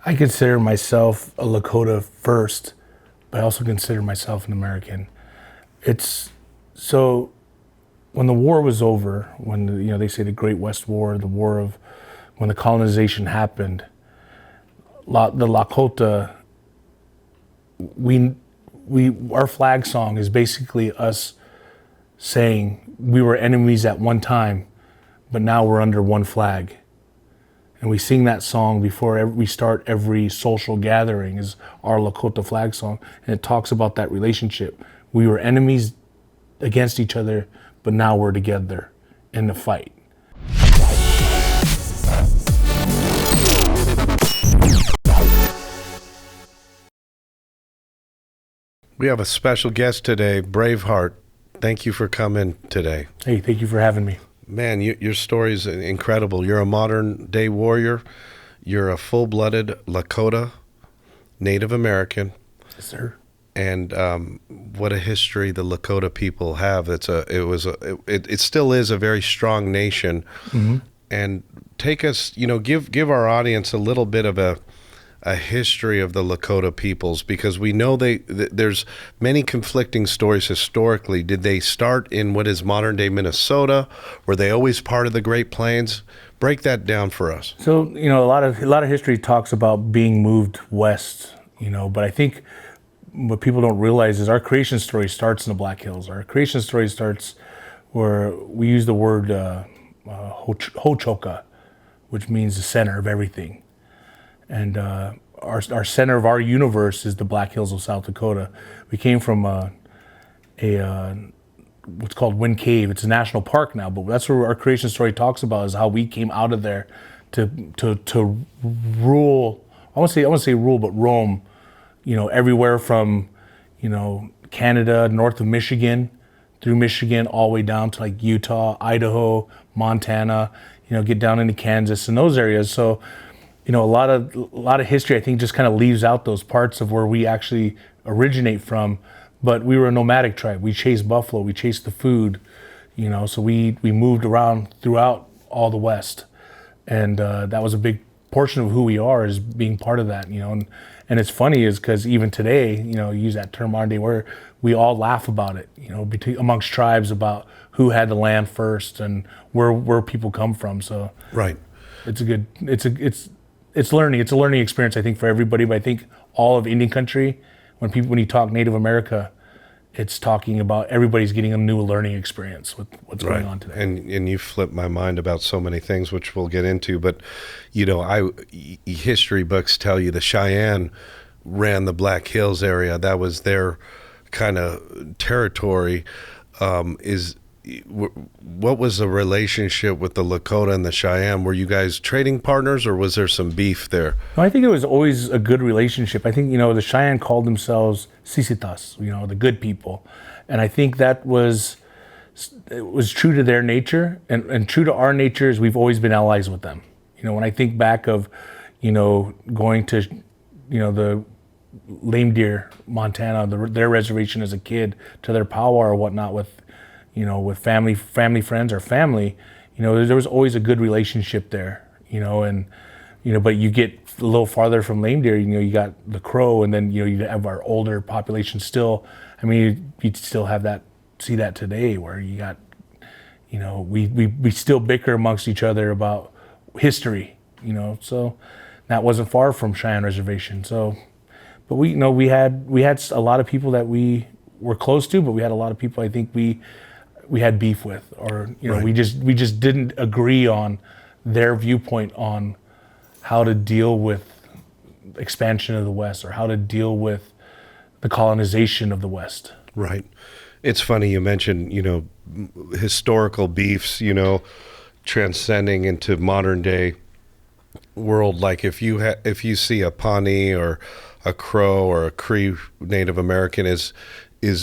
I consider myself a Lakota first, but I also consider myself an American. It's so when the war was over, when they say the Great West War, the war of when the colonization happened, the Lakota, our flag song is basically us saying we were enemies at one time, but now we're under one flag. And we sing that song before we start every social gathering, is our Lakota flag song. And it talks about that relationship. We were enemies against each other, but now we're together in the fight. We have a special guest today, BraveHeart. Thank you for coming today. Hey, thank you for having me. Man, your story is incredible. You're a modern day warrior. You're a full-blooded Lakota, Native American. Yes, sir. And what a history the Lakota people have. It still is a very strong nation. Mm-hmm. And take us, give our audience a little bit of a history of the Lakota peoples, because we know there's many conflicting stories historically. Did they start in what is modern day Minnesota? Were they always part of the Great Plains? Break that down for us. So, a lot of history talks about being moved west, but I think what people don't realize is our creation story starts in the Black Hills. Our creation story starts where we use the word Hochoka, which means the center of everything. And our center of our universe is the Black Hills of South Dakota. We came from what's called Wind Cave. It's a national park now, but that's where our creation story talks about, is how we came out of there to rule. I want to say rule, but roam. Everywhere from Canada, north of Michigan, through Michigan, all the way down to like Utah, Idaho, Montana. Get down into Kansas and those areas. So. A lot of history, I think, just kind of leaves out those parts of where we actually originate from. But we were a nomadic tribe. We chased buffalo. We chased the food. So we moved around throughout all the West, and that was a big portion of who we are, is being part of that. And it's funny is because even today, you use that term modern day, where we all laugh about it. Amongst tribes about who had the land first and where people come from. So right, it's learning. It's a learning experience, I think, for everybody. But I think all of Indian country, when you talk Native America, it's talking about everybody's getting a new learning experience with what's going on today. And you flipped my mind about so many things, which we'll get into. But history books tell you the Cheyenne ran the Black Hills area. That was their kind of territory. What was the relationship with the Lakota and the Cheyenne? Were you guys trading partners, or was there some beef there? No, I think it was always a good relationship. I think, the Cheyenne called themselves Sisitas, the good people. And I think it was true to their nature, and true to our nature is we've always been allies with them. When I think back of, going to, the Lame Deer, Montana, their reservation as a kid, to their powwow or whatnot with family friends or family, there was always a good relationship there, but you get a little farther from Lame Deer, you got the Crow, and then, you have our older population still. I mean, you'd still see that today, where you got, we still bicker amongst each other about history, so that wasn't far from Cheyenne Reservation. So, but we had a lot of people that we were close to, but we had a lot of people I think we had beef with, or Right. we just didn't agree on their viewpoint on how to deal with expansion of the West, or how to deal with the colonization of the West. Right. It's funny you mentioned, historical beefs, transcending into modern day world. Like if you see a Pawnee or a Crow or a Cree Native American, is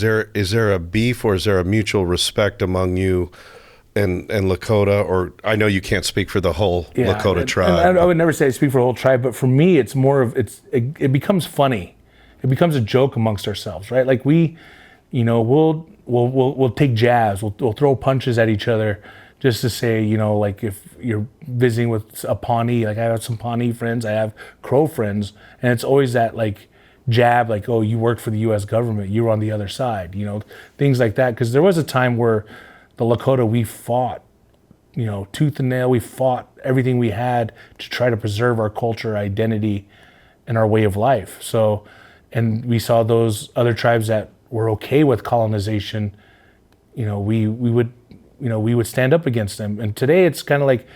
there a beef, or is there a mutual respect among you and Lakota? Or I know you can't speak for the whole Lakota tribe. I would never say I speak for the whole tribe, but for me, it's more of it becomes funny. It becomes a joke amongst ourselves, right? Like we'll take jabs, we'll throw punches at each other, just to say, like if you're visiting with a Pawnee, like I have some Pawnee friends, I have Crow friends, and it's always that like jab, like, oh, you work for the U.S. government, you're on the other side, things like that. Because there was a time where the Lakota, we fought, tooth and nail, we fought everything we had to try to preserve our culture, identity, and our way of life. So, and we saw those other tribes that were okay with colonization, we would stand up against them. And today it's kind of like,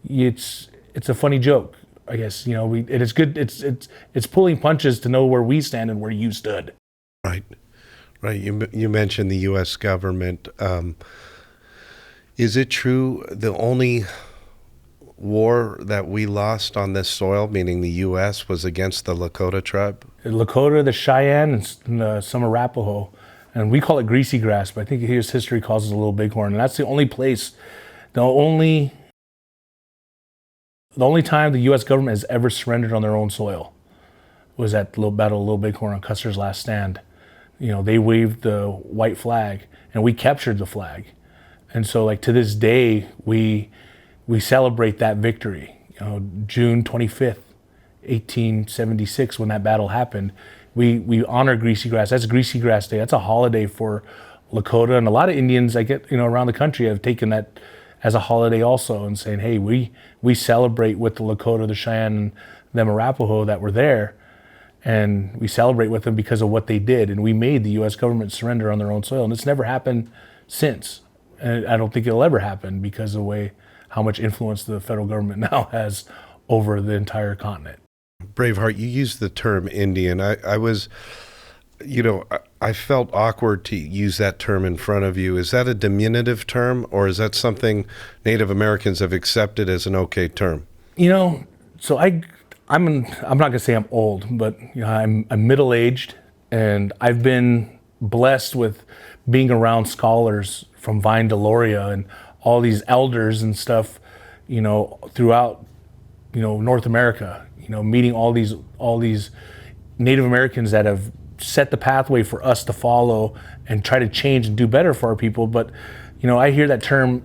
it's a funny joke, I guess. It is good. It's pulling punches to know where we stand and where you stood. Right. You mentioned the U.S. government. Is it true the only war that we lost on this soil, meaning the U.S., was against the Lakota tribe? The Lakota, the Cheyenne, and some Arapaho. And we call it greasy grass, but I think his history calls it a little bighorn. And that's the only place, the only time the U.S. government has ever surrendered on their own soil was at the Battle of Little Bighorn on Custer's Last Stand. They waved the white flag, and we captured the flag. And so, like, to this day, we celebrate that victory. June 25th, 1876, when that battle happened, we honor Greasy Grass. That's Greasy Grass Day. That's a holiday for Lakota, and a lot of Indians I get around the country have taken that as a holiday also, and saying, hey, we celebrate with the Lakota, the Cheyenne, and them Arapaho that were there, and we celebrate with them because of what they did, and we made the U.S. government surrender on their own soil, and it's never happened since, and I don't think it'll ever happen because of how much influence the federal government now has over the entire continent. BraveHeart, you used the term Indian. I was, I felt awkward to use that term in front of you. Is that a diminutive term, or is that something Native Americans have accepted as an okay term? So I'm not gonna say I'm old, but I'm middle-aged, and I've been blessed with being around scholars from Vine to Loria and all these elders and stuff, throughout, North America, meeting all these Native Americans that have set the pathway for us to follow and try to change and do better for our people. But, I hear that term,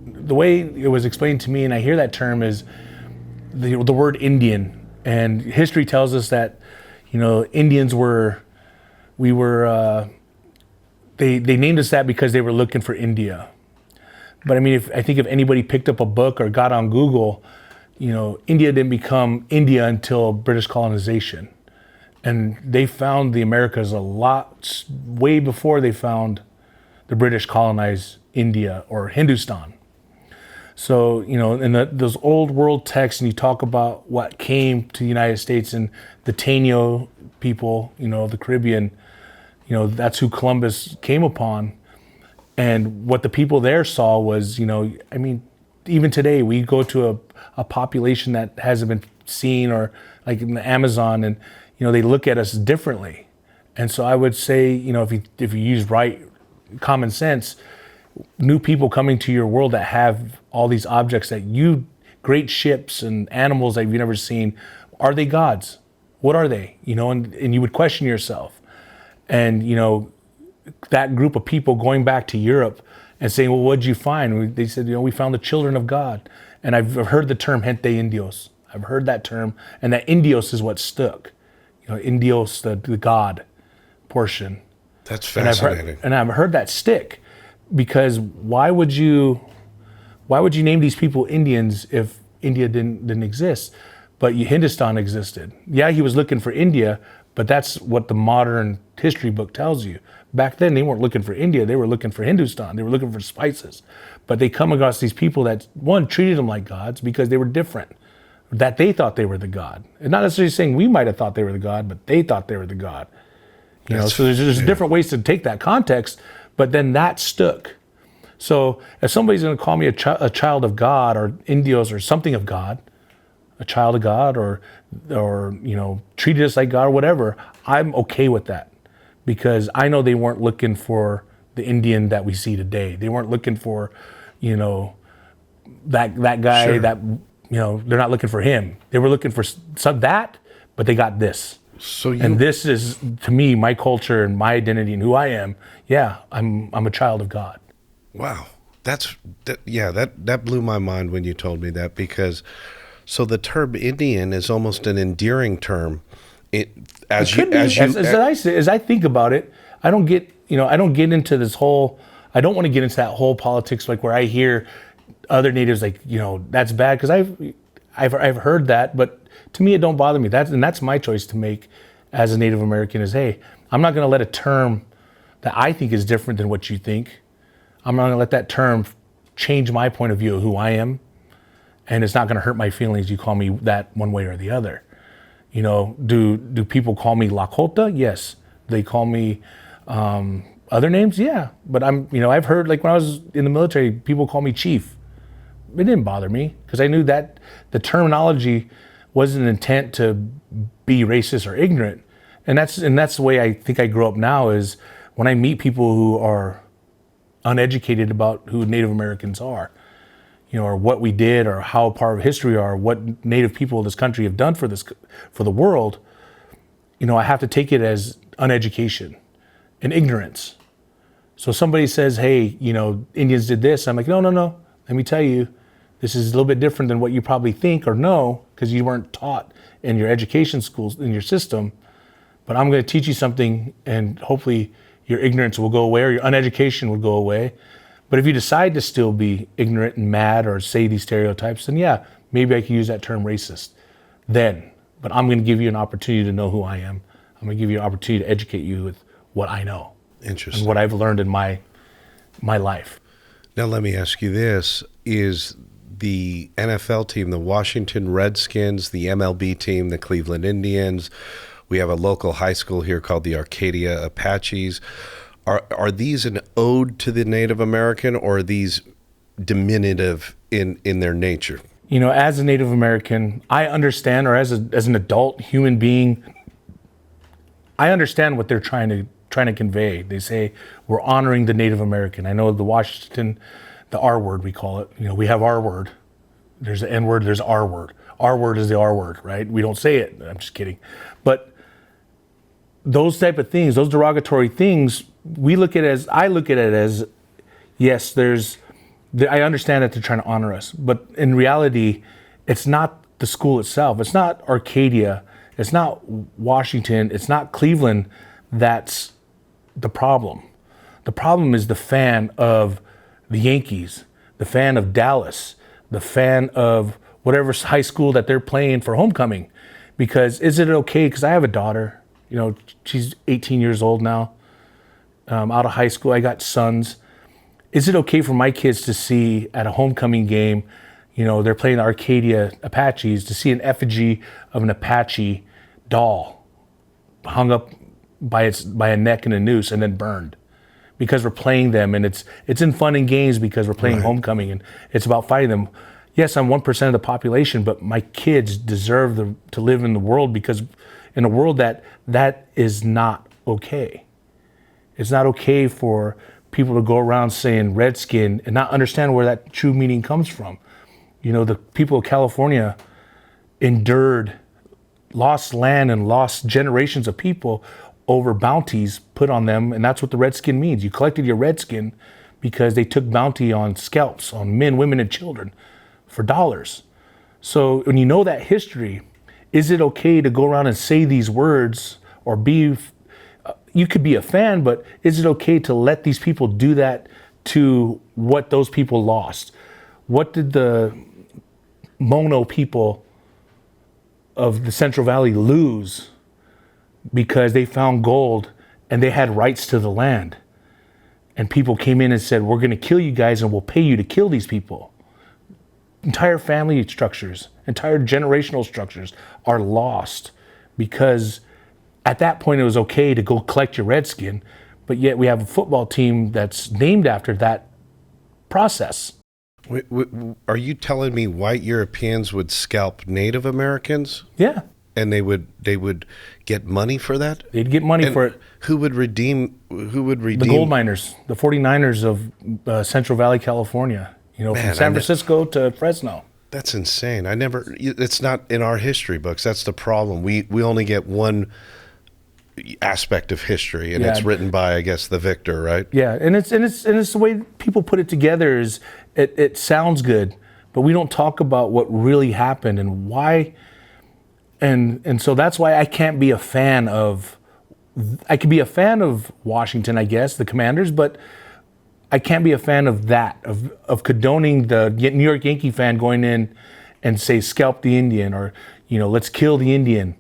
the way it was explained to me, and I hear that term is the word Indian. And history tells us that, Indians they named us that because they were looking for India. But I mean, I think if anybody picked up a book or got on Google, India didn't become India until British colonization. And they found the Americas way before they found the British colonized India or Hindustan. So, in those old world texts, and you talk about what came to the United States and the Taino people, the Caribbean, that's who Columbus came upon. And what the people there saw was, even today we go to a population that hasn't been seen, or like in the Amazon, and, they look at us differently. And so I would say, if you use common sense, new people coming to your world that have all these objects great ships and animals that you've never seen, are they gods? What are they? And you would question yourself. And, that group of people going back to Europe and saying, well, what'd you find? They said, we found the children of God. And I've heard the term gente indios. I've heard that term, and that indios is what stuck. Indios, the God portion. That's fascinating. And I've heard that stick, because why would you name these people Indians if India didn't exist? But Hindustan existed. Yeah, he was looking for India, but that's what the modern history book tells you. Back then, they weren't looking for India. They were looking for Hindustan. They were looking for spices. But they come across these people that, one, treated them like gods because they were different, that they thought they were the god. And not necessarily saying we might have thought they were the god, but they thought they were the god. So there's different ways to take that context, but then that stuck. So if somebody's going to call me a child of God, or Indios, or something of God, a child of God, or treated us like God, or whatever, I'm okay with that, because I know they weren't looking for the Indian that we see today. They weren't looking for, that guy. Sure. That they're not looking for him. They were looking for that, but they got this. And this is, to me, my culture and my identity and who I am. Yeah, I'm a child of God. Wow. That blew my mind when you told me that, because so the term Indian is almost an endearing term. As I think about it, I don't get into this whole. I don't want to get into that whole politics, like where I hear other natives like, that's bad, because I've heard that, but to me it don't bother me. That's my choice to make as a Native American is, hey, I'm not going to let a term that I think is different than what you think. I'm not going to let that term change my point of view of who I am, and it's not going to hurt my feelings. You call me that one way or the other. Do people call me Lakota? Yes. They call me other names? Yeah. But I've heard, like when I was in the military, people call me chief. It didn't bother me, because I knew that the terminology wasn't an intent to be racist or ignorant. And that's the way I think I grew up now, is when I meet people who are uneducated about who Native Americans are, or what we did, or how part of history are, what Native people of this country have done for the world, I have to take it as uneducation and ignorance. So somebody says, hey, Indians did this. I'm like, no. Let me tell you, this is a little bit different than what you probably think or know, because you weren't taught in your education schools, in your system. But I'm going to teach you something, and hopefully your ignorance will go away, or your uneducation will go away. But if you decide to still be ignorant and mad or say these stereotypes, then yeah, maybe I can use that term racist then. But I'm going to give you an opportunity to know who I am. I'm going to give you an opportunity to educate you with what I know. Interesting. And what I've learned in my life. Now let me ask you this. Is the NFL team, the Washington Redskins, the MLB team, the Cleveland Indians, we have a local high school here called the Arcadia Apaches. Are these an ode to the Native American, or are these diminutive in their nature? As a Native American, I understand, or as an adult human being, I understand what they're trying to convey. They say we're honoring the Native American. I know the Washington, the R word we call it. We have our word. There's the N word. There's our word. Our word is the R word, right? We don't say it. I'm just kidding. But those type of things, those derogatory things, I look at it as, yes, I understand that they're trying to honor us, but in reality, it's not the school itself. It's not Arcadia. It's not Washington. It's not Cleveland. That's the problem. The problem is the fan of the Yankees, the fan of Dallas, the fan of whatever high school that they're playing for homecoming. Because is it okay? Because I have a daughter, she's 18 years old now, out of high school. I got sons. Is it okay for my kids to see at a homecoming game, they're playing the Arcadia Apaches, to see an effigy of an Apache doll hung up by a neck and a noose and then burned? Because we're playing them, and it's in fun and games because we're playing homecoming, and it's about fighting them. Yes, I'm 1% of the population, but my kids deserve to live in the world, because in a world that is not okay. It's not okay for people to go around saying redskin and not understand where that true meaning comes from. The people of California lost land and lost generations of people over bounties put on them, and that's what the redskin means. You collected your redskin because they took bounty on scalps, on men, women, and children for dollars. So when you know that history, is it okay to go around and say these words, or you could be a fan, but is it okay to let these people do that to what those people lost? What did the Mono people of the Central Valley lose because they found gold and they had rights to the land? And people came in and said, we're going to kill you guys and we'll pay you to kill these people. Entire family structures, entire generational structures are lost because at that point it was okay to go collect your redskin, but yet we have a football team that's named after that process. Are you telling me white Europeans would scalp Native Americans? Yeah. And they would get money for that? They'd get money for it. Who would redeem? The gold miners, the 49ers of Central Valley, California. From San Francisco to Fresno. That's insane. It's not in our history books. That's the problem. We only get one aspect of history, and Yeah. it's written by, I guess, the victor, right? Yeah, and it's the way people put it together is it sounds good, but we don't talk about what really happened and why. And so that's why I can't be a fan of. I could be a fan of Washington, I guess, the Commanders, but I can't be a fan of that, of condoning the New York Yankee fan going in and say scalp the Indian, or let's kill the Indian,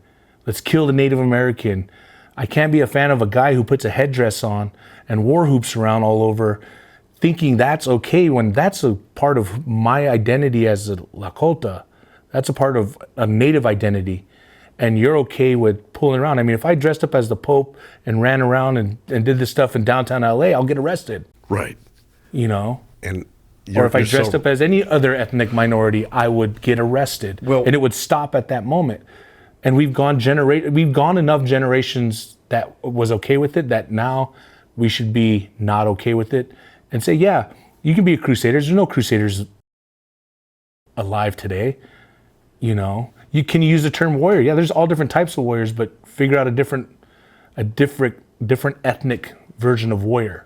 let's kill the Native American. I can't be a fan of a guy who puts a headdress on and war hoops around all over, thinking that's okay when that's a part of my identity as a Lakota. That's a part of a Native identity. And you're okay with pulling around. I mean, if I dressed up as the Pope and ran around and did this stuff in downtown LA, I'll get arrested. Right. And or if I dressed up as any other ethnic minority, I would get arrested. And it would stop at that moment. And we've gone enough generations that was okay with it, that now we should be not okay with it and say, yeah, you can be a crusader. There's no crusaders alive today. You can use the term warrior. Yeah, there's all different types of warriors, but figure out a different ethnic version of warrior.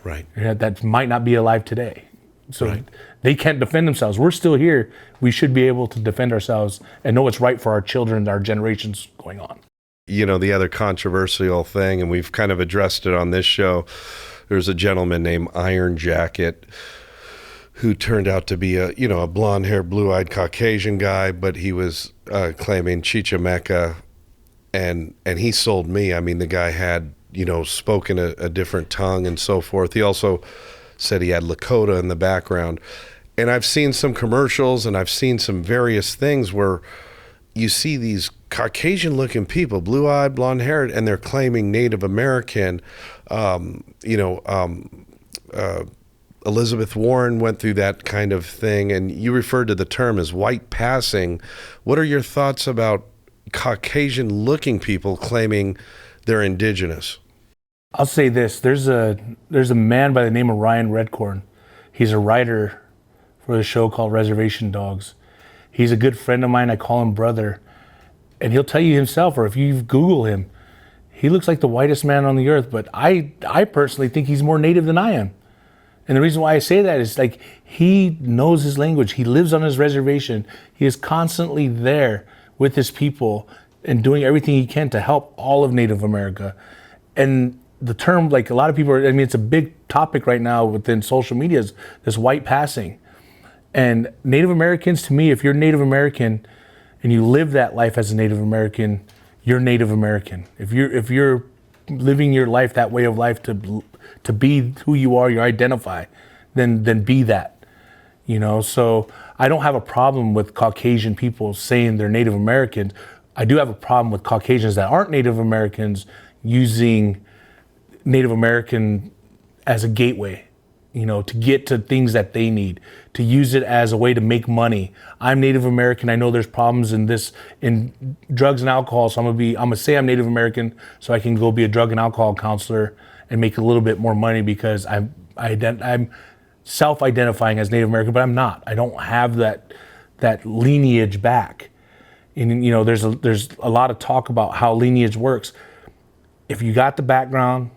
Right. That might not be alive today. So they can't defend themselves. We're still here. We should be able to defend ourselves and know what's right for our children, our generations going on. The other controversial thing, and we've kind of addressed it on this show, there's a gentleman named Iron Jacket who turned out to be a blonde-haired, blue-eyed Caucasian guy, but he was claiming Chichimeca, and he sold me. I mean, the guy had, spoken a different tongue and so forth. He also said he had Lakota in the background. And I've seen some commercials and I've seen some various things where you see these Caucasian-looking people, blue-eyed, blonde-haired, and they're claiming Native American. Elizabeth Warren went through that kind of thing, and you referred to the term as white passing. What are your thoughts about Caucasian-looking people claiming they're indigenous? I'll say this: there's a man by the name of Ryan Redcorn. He's a writer for the show called Reservation Dogs. He's a good friend of mine. I call him brother, and he'll tell you himself, or if you Google him, he looks like the whitest man on the earth. But I personally think he's more Native than I am. And the reason why I say that is like he knows his language. He lives on his reservation. He is constantly there with his people and doing everything he can to help all of Native America. And the term, like a lot of people it's a big topic right now within social media, is this white passing. And Native Americans, to me, if you're Native American and you live that life as a Native American, you're Native American. If you're living your life, that way of life, to be who you are, you identify, then be that. So I don't have a problem with Caucasian people saying they're Native Americans. I do have a problem with Caucasians that aren't Native Americans using Native American as a gateway, to get to things that they need, to use it as a way to make money. I'm Native American. I know there's problems in drugs and alcohol, so I'm gonna say I'm Native American so I can go be a drug and alcohol counselor and make a little bit more money because I'm self-identifying as Native American, but I'm not. I don't have that lineage back. And there's a lot of talk about how lineage works. If you got the background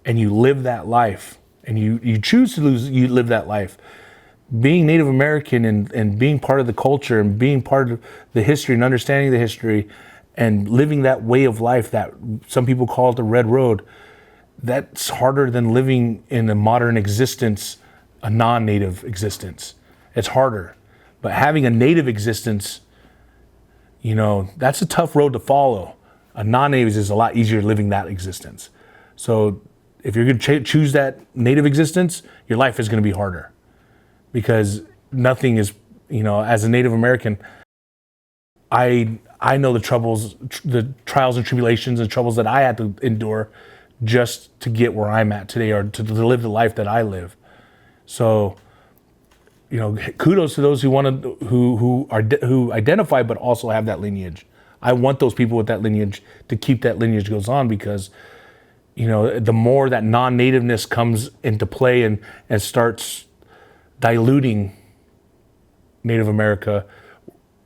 and you live that life, and you choose to live that life, being Native American and being part of the culture and being part of the history and understanding the history and living that way of life that some people call it the Red Road, that's harder than living in a modern existence, a non-Native existence. It's harder. But having a Native existence, that's a tough road to follow. A non-Native is a lot easier living that existence. So if you're going to choose that Native existence, your life is going to be harder because nothing is, as a Native American, I know the troubles, the trials and tribulations and troubles that I had to endure just to get where I'm at today, or to live the life that I live. So, kudos to those who identify but also have that lineage. I want those people with that lineage to keep that lineage goes on, because the more that non-nativeness comes into play and starts diluting Native America,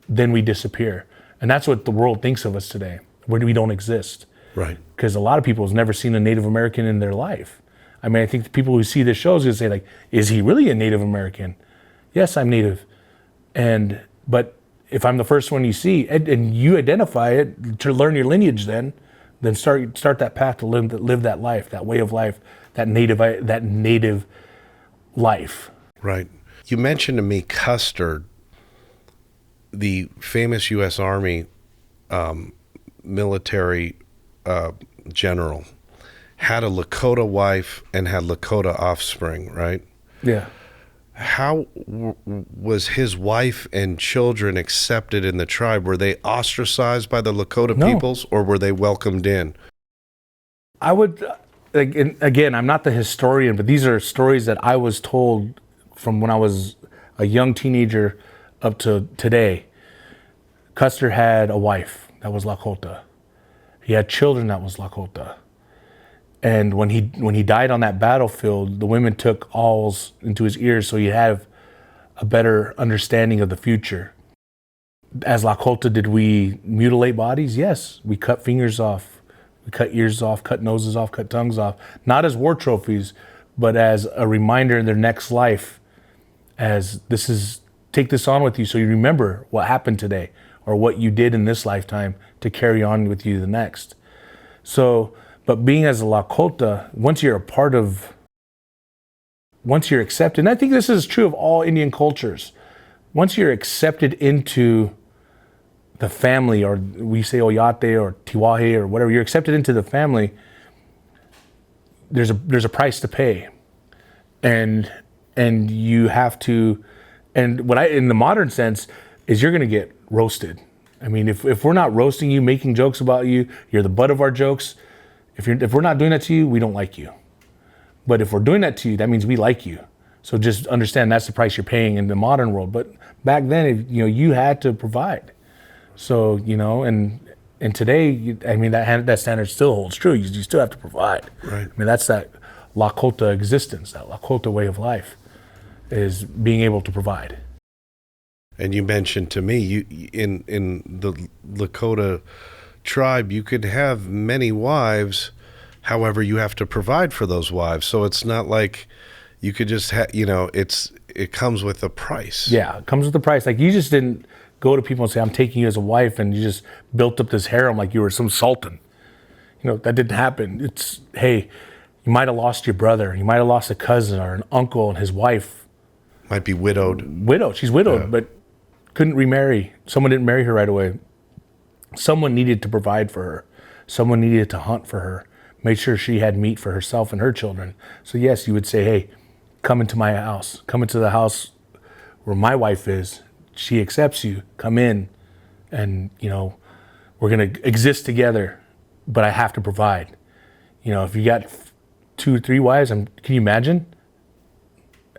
then we disappear. And that's what the world thinks of us today, where we don't exist. Right. Because a lot of people have never seen a Native American in their life. I mean, I think the people who see this show is going to say, like, is he really a Native American? Yes, I'm Native. But if I'm the first one you see, and you identify it to learn your lineage, then start that path to live that life, that way of life, that native life. Right. You mentioned to me Custer, the famous U.S. Army military general, had a Lakota wife and had Lakota offspring, right? Yeah. How was his wife and children accepted in the tribe? Were they ostracized by the Lakota peoples, or were they welcomed in? I would, again, I'm not the historian, but these are stories that I was told from when I was a young teenager up to today. Custer had a wife that was Lakota. He had children that was Lakota. And when he died on that battlefield, the women took awls into his ears so he'd have a better understanding of the future. As Lakota, did we mutilate bodies? Yes. We cut fingers off, we cut ears off, cut noses off, cut tongues off. Not as war trophies, but as a reminder in their next life, as take this on with you so you remember what happened today or what you did in this lifetime to carry on with you the next. So, but being as a Lakota, once you're accepted, and I think this is true of all Indian cultures, once you're accepted into the family, or we say Oyate or Tiwahe or whatever, you're accepted into the family, there's a price to pay. And you have to, and what in the modern sense is you're gonna get roasted. I mean, if we're not roasting you, making jokes about you, you're the butt of our jokes. If we're not doing that to you, we don't like you. But if we're doing that to you, that means we like you. So just understand that's the price you're paying in the modern world. But back then, you had to provide. So, and today, I mean, that standard still holds true. You still have to provide. Right. I mean, that's that Lakota existence, that Lakota way of life, is being able to provide. And you mentioned to me, in the Lakota tribe, you could have many wives. However, you have to provide for those wives. So it's not like you could just it comes with a price. Yeah, it comes with a price. Like, you just didn't go to people and say, I'm taking you as a wife, and you just built up this harem like you were some sultan. That didn't happen. It's, hey, you might have lost your brother, you might have lost a cousin or an uncle, and his wife might be widowed. She's widowed, but couldn't remarry. Someone didn't marry her right away. Someone needed to provide for her. Someone needed to hunt for her, make sure she had meat for herself and her children. So yes, you would say, hey, come into my house. Come into the house where my wife is. She accepts you. Come in, and, we're going to exist together, but I have to provide. If you got 2 or 3 wives, can you imagine?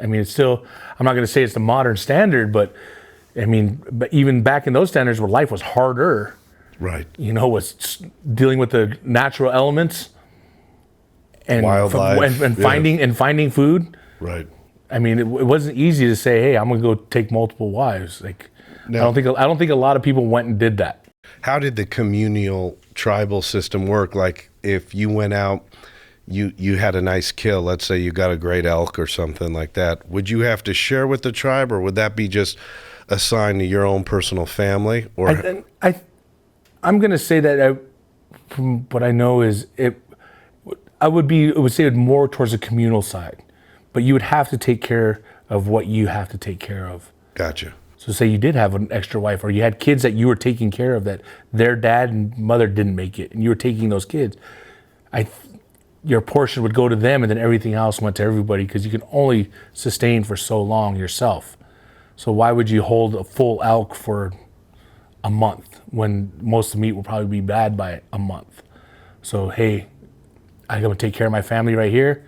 I mean, it's still, I'm not going to say it's the modern standard, but I mean, but even back in those standards where life was harder, right? Was dealing with the natural elements and wildlife and finding food. Right. I mean, it wasn't easy to say, hey, I'm going to go take multiple wives. Like, no. I don't think a lot of people went and did that. How did the communal tribal system work? Like, if you went out, you had a nice kill, let's say you got a great elk or something like that, would you have to share with the tribe, or would that be just assigned to your own personal family? Or I'm going to say that from what I know is I would say it more towards the communal side, but you would have to take care of what you have to take care of. Gotcha. So say you did have an extra wife, or you had kids that you were taking care of that their dad and mother didn't make it, and you were taking those kids. Your portion would go to them, and then everything else went to everybody, because you can only sustain for so long yourself. So why would you hold a full elk for a month when most of the meat will probably be bad by a month? So, hey, I'm going to take care of my family right here.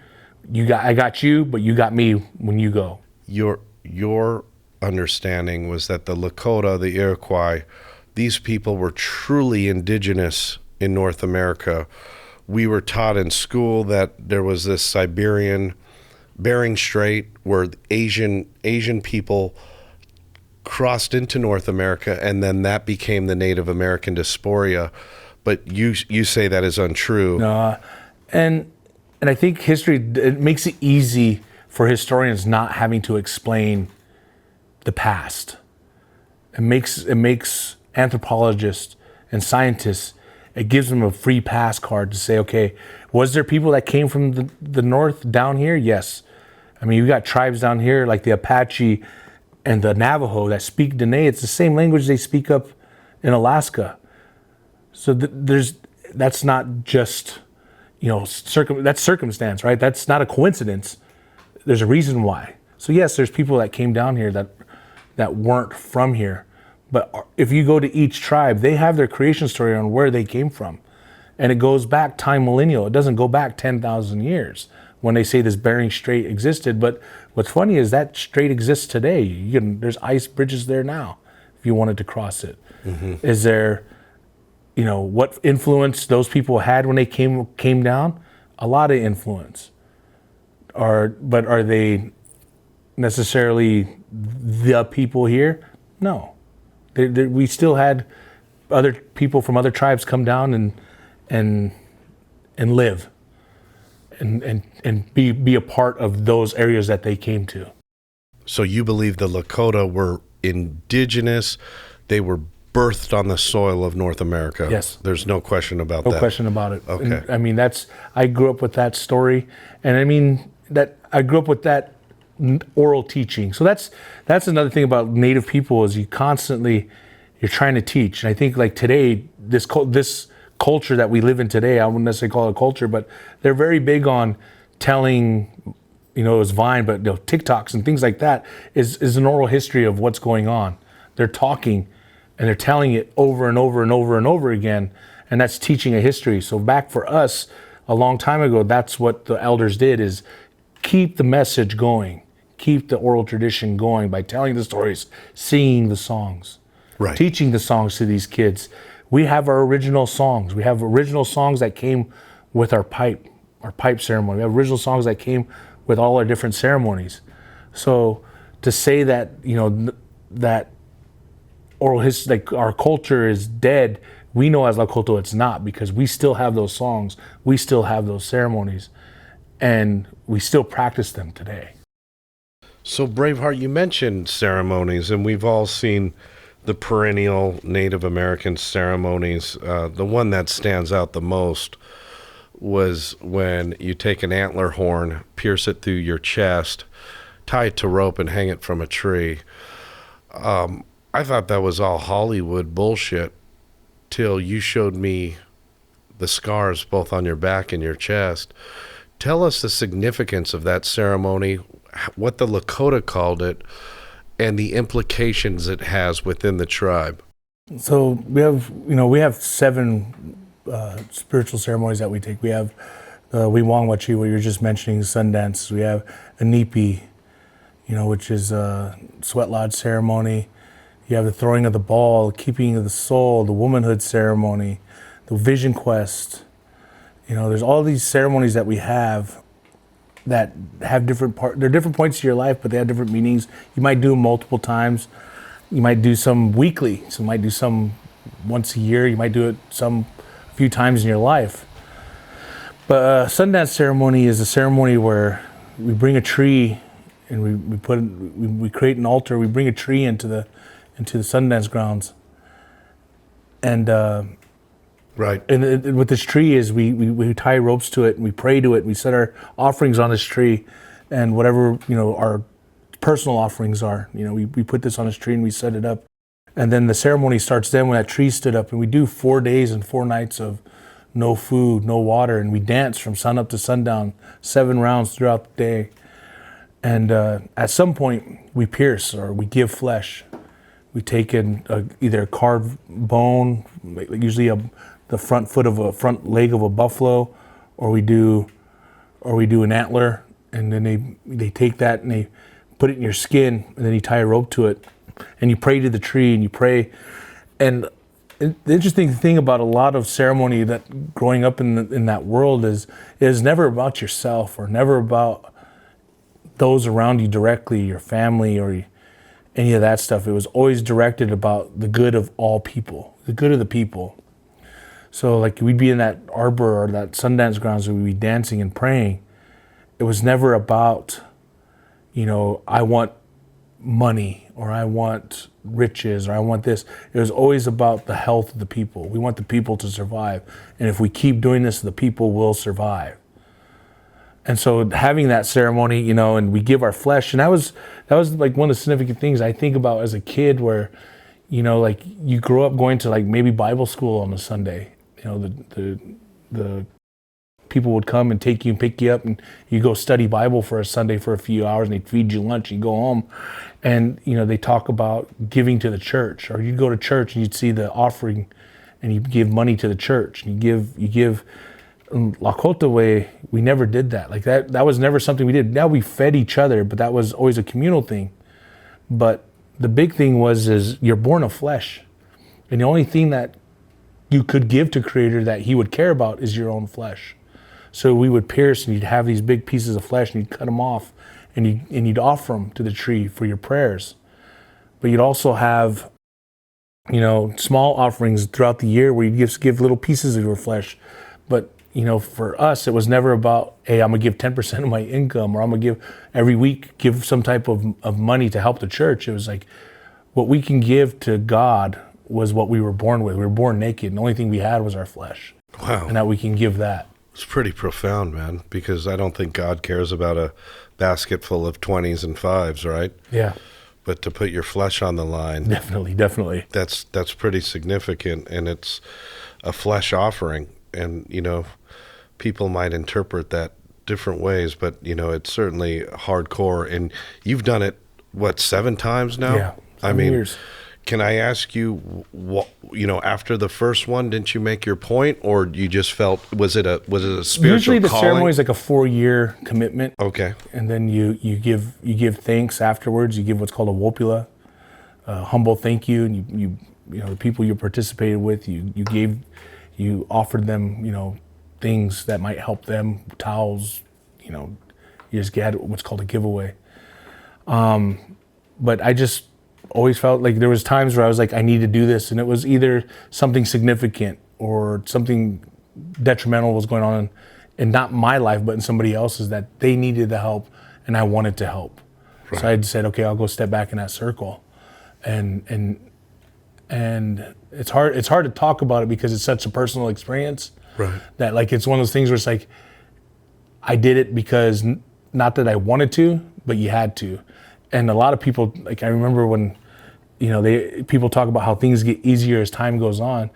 I got you, but you got me when you go. Your understanding was that the Lakota, the Iroquois, these people were truly indigenous in North America. We were taught in school that there was this Siberian Bering Strait where Asian people crossed into North America, and then that became the Native American diaspora. but you say that is untrue. And I think history, it makes it easy for historians not having to explain the past. It makes anthropologists and scientists, it gives them a free pass card to say, okay, was there people that came from the north down here? Yes. I mean, you got tribes down here like the Apache and the Navajo that speak Dene. It's the same language they speak up in Alaska. So that's not just, that's circumstance, right? That's not a coincidence. There's a reason why. So yes, there's people that came down here that weren't from here. But if you go to each tribe, they have their creation story on where they came from. And it goes back time millennial. It doesn't go back 10,000 years when they say this Bering Strait existed. But what's funny is that strait exists today. There's ice bridges there now if you wanted to cross it. Mm-hmm. Is there, what influence those people had when they came down? A lot of influence. But are they necessarily the people here? No. We still had other people from other tribes come down and live and be a part of those areas that they came to. So you believe the Lakota were indigenous, they were birthed on the soil of North America? Yes. There's no question about that. No question about it. Okay. And, I mean, I grew up with that story, and I mean that I grew up with that oral teaching. So that's another thing about Native people is you're trying to teach. And I think like today, this culture that we live in today, I wouldn't necessarily call it a culture, but they're very big on telling, it was Vine, but TikToks and things like that is an oral history of what's going on. They're talking and they're telling it over and over and over and over again. And that's teaching a history. So back for us a long time ago, that's what the elders did, is keep the message going. Keep the oral tradition going by telling the stories, singing the songs, right, teaching the songs to these kids. We have our original songs. We have original songs that came with our pipe ceremony. We have original songs that came with all our different ceremonies. So to say that, that oral history, like our culture is dead, we know as Lakota it's not, because we still have those songs. We still have those ceremonies, and we still practice them today. So BraveHeart, you mentioned ceremonies, and we've all seen the perennial Native American ceremonies. The one that stands out the most was when you take an antler horn, pierce it through your chest, tie it to rope, and hang it from a tree. I thought that was all Hollywood bullshit till you showed me the scars both on your back and your chest. Tell us the significance of that ceremony, what the Lakota called it, and the implications it has within the tribe. So we have 7 spiritual ceremonies that we take. We have the Wewangwachi, what you're just mentioning, Sundance. We have Anipi, which is a sweat lodge ceremony. You have the throwing of the ball, keeping of the soul, the womanhood ceremony, the vision quest. There's all these ceremonies that we have that have they're different points of your life, but they have different meanings. You might do them multiple times. You might do some weekly. So you might do some once a year. You might do it a few times in your life. But Sundance ceremony is a ceremony where we bring a tree and we create an altar. We bring a tree into the Sundance grounds. And right. And with this tree is we tie ropes to it and we pray to it. And we set our offerings on this tree, and whatever our personal offerings are. We put this on this tree and we set it up, and then the ceremony starts then when that tree stood up, and we do 4 days and 4 nights of no food, no water, and we dance from sun up to sundown, 7 rounds throughout the day. And at some point we pierce or we give flesh. We take in either a carved bone, usually the front leg of a buffalo, or we do an antler, and then they take that and they put it in your skin, and then you tie a rope to it, and you pray to the tree, and you pray. And the interesting thing about a lot of ceremony that growing up in that world is never about yourself or never about those around you directly, your family or any of that stuff. It was always directed about the good of all people, the good of the people. So like we'd be in that arbor or that Sundance grounds where we'd be dancing and praying. It was never about, I want money or I want riches or I want this. It was always about the health of the people. We want the people to survive. And if we keep doing this, the people will survive. And so having that ceremony, and we give our flesh, and that was like one of the significant things I think about as a kid where, like you grow up going to like maybe Bible school on a Sunday. The people would come and take you and pick you up and you go study Bible for a Sunday for a few hours and they'd feed you lunch, you go home and, they talk about giving to the church, or you'd go to church and you'd see the offering and you give money to the church and you give Lakota way, we never did that. Like that was never something we did. Now we fed each other, but that was always a communal thing. But the big thing is you're born of flesh. And the only thing that you could give to Creator that he would care about is your own flesh. So we would pierce and you'd have these big pieces of flesh and you'd cut them off and you'd offer them to the tree for your prayers. But you'd also have, small offerings throughout the year where you'd give little pieces of your flesh. But for us, it was never about, hey, I'm gonna give 10% of my income, or I'm gonna every week give some type of money to help the church. It was like, what we can give to God was what we were born with. We were born naked, and the only thing we had was our flesh. Wow. And that we can give that. It's pretty profound, man, because I don't think God cares about a basket full of 20s and 5s, right? Yeah. But to put your flesh on the line. Definitely. That's pretty significant, and it's a flesh offering. And, people might interpret that different ways, but, it's certainly hardcore. And you've done it, 7 times now? Yeah, 7 years. Can I ask you, what, after the first one, didn't you make your point, or you just felt, was it a spiritual Usually the calling? ceremony is like a 4-year commitment. Okay. And then you give thanks afterwards. You give what's called a wopula, humble thank you. And the people you participated with, you offered them, things that might help them, towels, you just get what's called a giveaway. But I just always felt like there was times where I was like, I need to do this. And it was either something significant or something detrimental was going on in not my life, but in somebody else's, that they needed the help and I wanted to help. Right. So I said, okay, I'll go step back in that circle. And it's hard to talk about it because it's such a personal experience. Right. That like, it's one of those things where it's like, I did it because not that I wanted to, but you had to. And a lot of people, like I remember when, people talk about how things get easier as time goes on.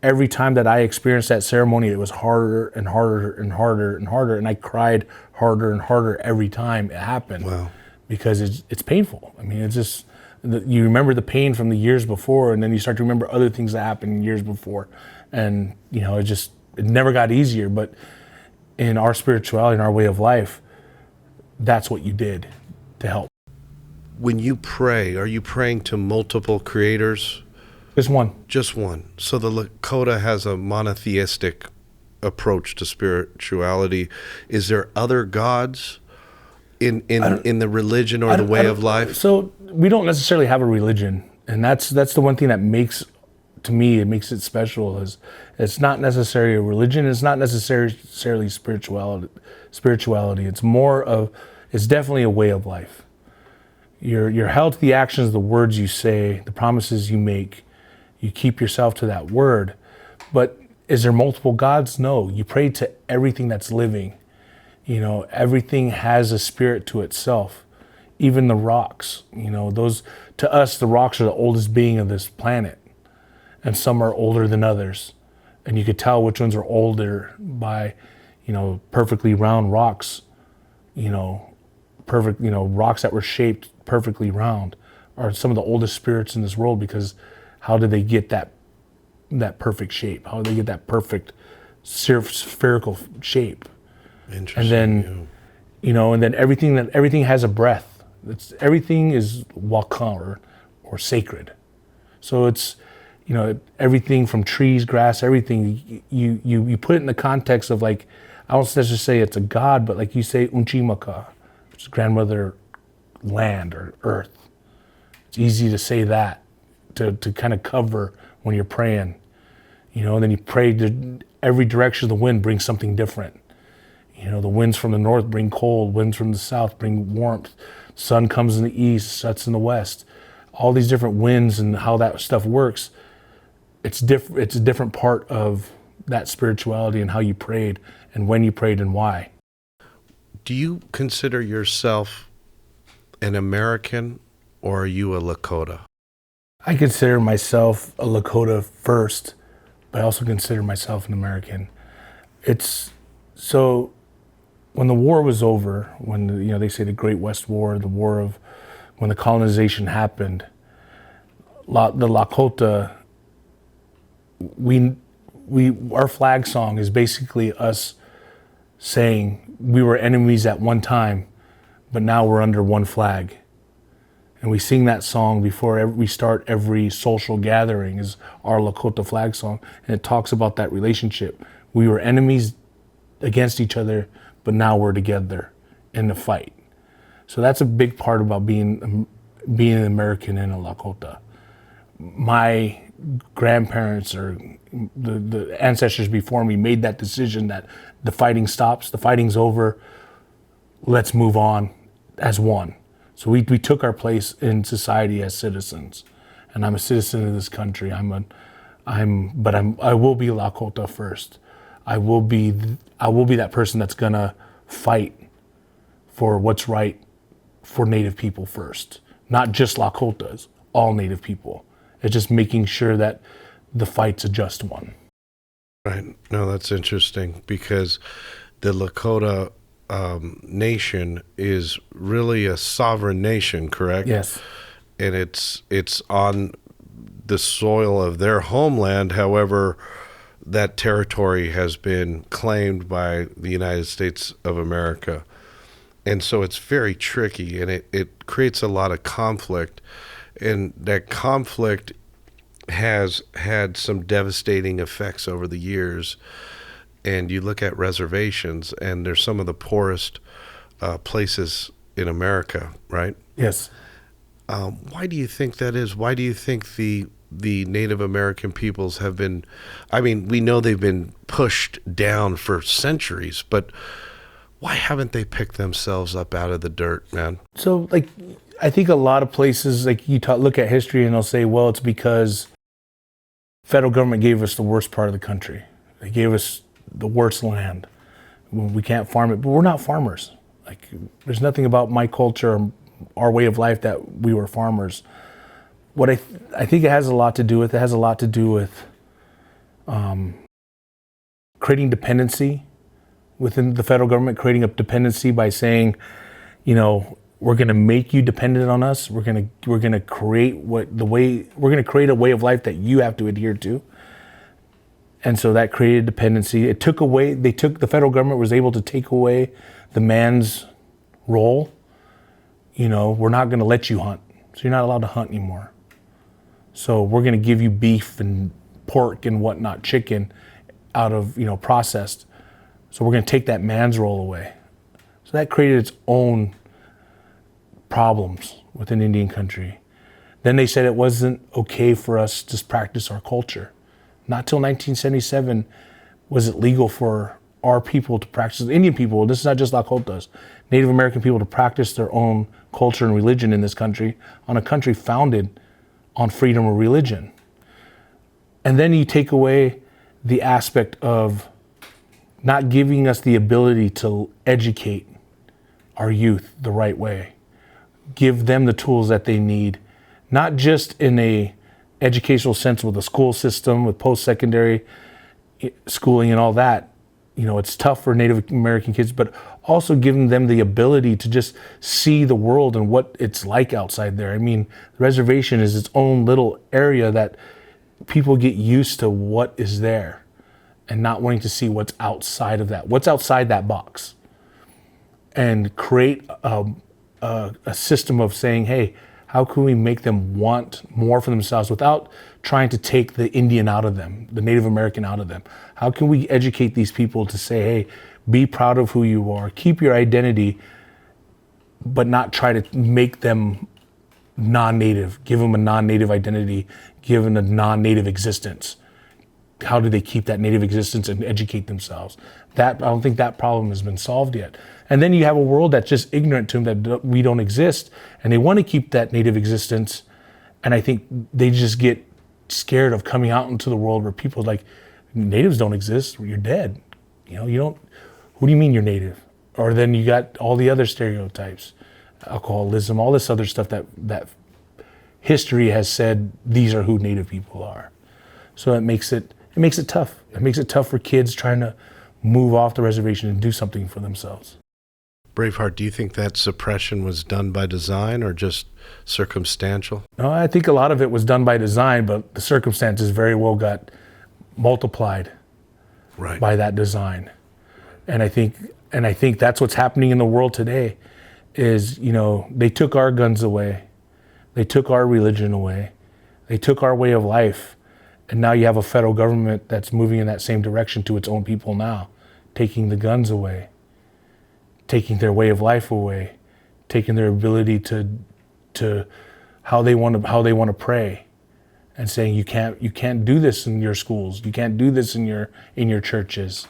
Every time that I experienced that ceremony, it was harder and harder and harder and harder. And I cried harder and harder every time it happened. Wow. Because it's painful. I mean, it's just, you remember the pain from the years before, and then you start to remember other things that happened years before. And, it never got easier. But in our spirituality and our way of life, that's what you did to help. When you pray, are you praying to multiple creators? Just one. Just one. So the Lakota has a monotheistic approach to spirituality. Is there other gods in the religion or the way of life? So we don't necessarily have a religion, and that's the one thing that makes it special. Is it's not necessarily a religion. It's not necessarily spirituality. It's definitely a way of life. You're held to the actions, the words you say, the promises you make. You keep yourself to that word. But is there multiple gods? No. You pray to everything that's living. Everything has a spirit to itself. Even the rocks. Those, to us, the rocks are the oldest being of this planet. And some are older than others. And you could tell which ones are older by, perfectly round rocks. Rocks that were shaped perfectly round are some of the oldest spirits in this world, because how did they get that perfect shape? How did they get that perfect spherical shape? Interesting. And then, and then everything has a breath. Everything is waka or sacred. So it's, everything from trees, grass, everything, you put it in the context of like, I don't necessarily say it's a god, but like you say Unchimaka, which is grandmother land or earth. It's easy to say that, to kind of cover when you're praying. And then you pray to every direction of the wind brings something different. The winds from the north bring cold, winds from the south bring warmth, sun comes in the east, sets in the west. All these different winds and how that stuff works, it's a different part of that spirituality and how you prayed and when you prayed and why. Do you consider yourself an American, or are you a Lakota? I consider myself a Lakota first, but I also consider myself an American. It's so when the war was over, when they say the Great West War, the war of when the colonization happened, the Lakota, our flag song is basically us saying we were enemies at one time, but now we're under one flag. And we sing that song before we start every social gathering, is our Lakota flag song. And it talks about that relationship. We were enemies against each other, but now we're together in the fight. So that's a big part about being an American and a Lakota. My grandparents or the ancestors before me made that decision that the fighting stops, the fighting's over, let's move on as one. So we took our place in society as citizens, and I'm a citizen of this country. I will be Lakota first. I will be that person that's gonna fight for what's right for Native people first, not just Lakotas, all Native people. It's just making sure that the fight's a just one. Right. No, that's interesting, because the Lakota nation is really a sovereign nation, correct? Yes. And it's on the soil of their homeland. However, that territory has been claimed by the United States of America. And so it's very tricky, and it creates a lot of conflict. And that conflict has had some devastating effects over the years. And you look at reservations, and they're some of the poorest places in America, right? Yes. Why do you think that is? Why do you think the Native American peoples have been, I mean, we know they've been pushed down for centuries, but why haven't they picked themselves up out of the dirt, man? So, I think a lot of places, look at history and they'll say, well, it's because federal government gave us the worst part of the country. They gave us the worst land. We can't farm it, but we're not farmers. There's nothing about my culture or our way of life that we were farmers. What I think it has a lot to do with, creating dependency within the federal government, creating a dependency by saying, we're going to make you dependent on us. We're going to create a way of life that you have to adhere to. And so that created dependency. The federal government was able to take away the man's role. We're not going to let you hunt. So you're not allowed to hunt anymore. So we're going to give you beef and pork and whatnot, chicken out of, processed. So we're going to take that man's role away. So that created its own problems within Indian country. Then they said it wasn't okay for us to practice our culture. Not till 1977 was it legal for our people to practice, Indian people, this is not just Lakotas, Native American people to practice their own culture and religion in this country, on a country founded on freedom of religion. And then you take away the aspect of not giving us the ability to educate our youth the right way. Give them the tools that they need, not just in a educational sense with the school system, with post-secondary schooling and all that. It's tough for Native American kids, but also giving them the ability to just see the world and what it's like outside there. I mean, the reservation is its own little area that people get used to what is there and not wanting to see what's outside of that, what's outside that box, and create a system of saying, hey, how can we make them want more for themselves without trying to take the Indian out of them, the Native American out of them? How can we educate these people to say, hey, be proud of who you are, keep your identity, but not try to make them non-Native, give them a non-Native identity, give them a non-Native existence. how do they keep that native existence and educate themselves? I don't think that problem has been solved yet. And then you have a world that's just ignorant to them that we don't exist, and they want to keep that native existence. And I think they just get scared of coming out into the world where people are like, natives don't exist, you're dead. You don't, who do you mean you're native? Or then you got all the other stereotypes, alcoholism, all this other stuff that history has said these are who native people are. So it makes it tough. It makes it tough for kids trying to move off the reservation and do something for themselves. BraveHeart, do you think that suppression was done by design or just circumstantial? No, I think a lot of it was done by design, but the circumstances very well got multiplied by that design. And I think that's what's happening in the world today is, they took our guns away. They took our religion away. They took our way of life. And now you have a federal government that's moving in that same direction to its own people now, taking the guns away, taking their way of life away, taking their ability to how they want to pray, and saying you can't do this in your schools, you can't do this in your churches.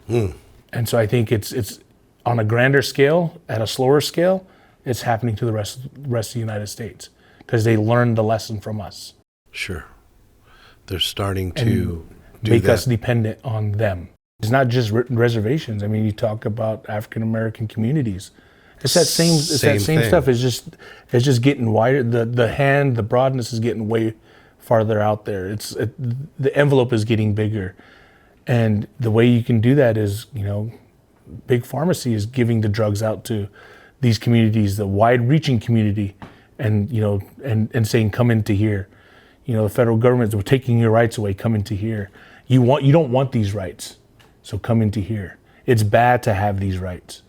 And so I think it's on a grander scale, at a slower scale, it's happening to the rest of the United States because they learned the lesson from us. Sure. They're starting to make us dependent on them. It's not just reservations. I mean, you talk about African American communities. It's that same stuff. It's just getting wider. The broadness is getting way farther out there. The envelope is getting bigger, and the way you can do that is, big pharmacy is giving the drugs out to these communities, the wide-reaching community, and and saying, come into here. The federal government is taking your rights away. Come into here. You don't want these rights, so come into here. It's bad to have these rights.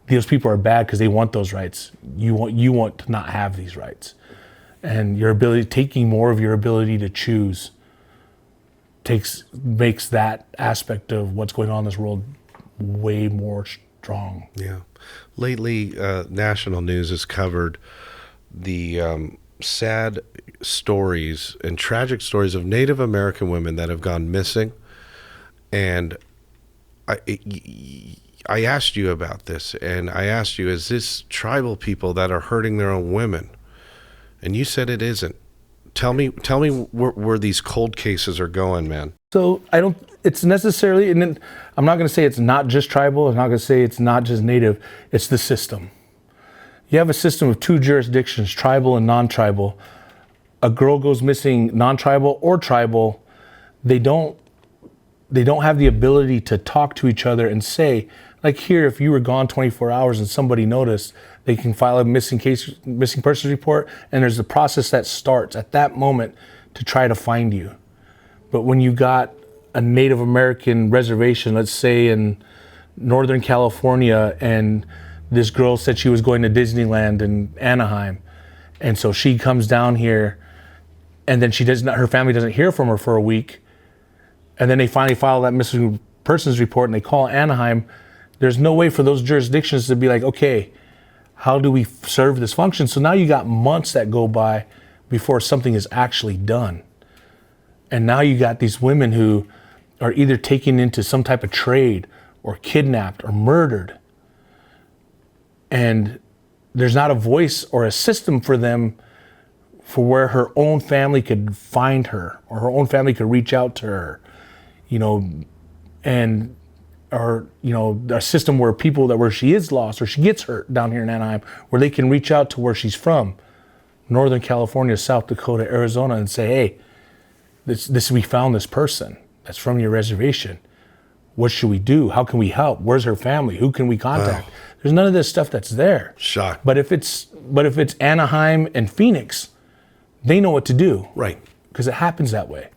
Those people are bad because they want those rights. You want to not have these rights, and taking more of your ability to choose makes that aspect of what's going on in this world way more strong. Yeah. Lately, national news has covered the sad stories and tragic stories of Native American women that have gone missing. And I asked you about this, and I asked you, is this tribal people that are hurting their own women? And you said it isn't. Tell me where these cold cases are going, man. So it's necessarily, and then I'm not going to say it's not just tribal. I'm not going to say it's not just Native. It's the system. You have a system of two jurisdictions, tribal and non-tribal. A girl goes missing, non-tribal or tribal, they don't have the ability to talk to each other and say, like here, if you were gone 24 hours and somebody noticed, they can file a missing persons report, and there's a process that starts at that moment to try to find you. But when you got a Native American reservation, let's say in Northern California, and this girl said she was going to Disneyland in Anaheim, and so she comes down here, and then her family doesn't hear from her for a week, and then they finally file that missing persons report, and they call Anaheim. There's no way for those jurisdictions to be like, okay, how do we serve this function? So now you got months that go by before something is actually done. And now you got these women who are either taken into some type of trade or kidnapped or murdered. And there's not a voice or a system for them for where her own family could find her or her own family could reach out to her, or a system where where she is lost or she gets hurt down here in Anaheim, where they can reach out to where she's from, Northern California, South Dakota, Arizona, and say, hey, we found this person that's from your reservation. What should we do? How can we help? Where's her family? Who can we contact? Oh. There's none of this stuff that's there. Shock. But if it's Anaheim and Phoenix, they know what to do. Right. Because it happens that way.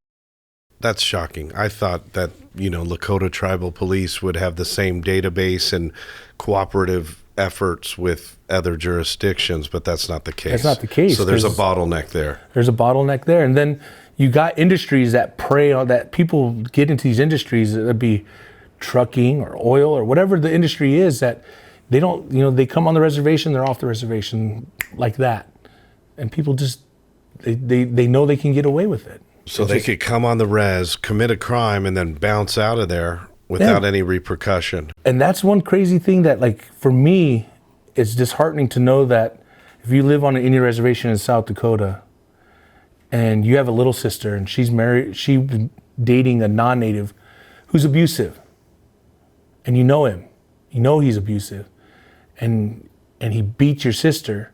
That's shocking. I thought that, Lakota tribal police would have the same database and cooperative efforts with other jurisdictions, but that's not the case. That's not the case. So there's a bottleneck there. There's a bottleneck there. And then you got industries that prey on that. People get into these industries, that'd be trucking or oil or whatever the industry is, that they don't, they come on the reservation, they're off the reservation like that. And people just, they know they can get away with it. So they could come on the res, commit a crime, and then bounce out of there without any repercussion. And that's one crazy thing that, like, for me, it's disheartening to know that if you live on an Indian reservation in South Dakota and you have a little sister and she's dating a non-native who's abusive, and you know him, you know he's abusive, and he beats your sister,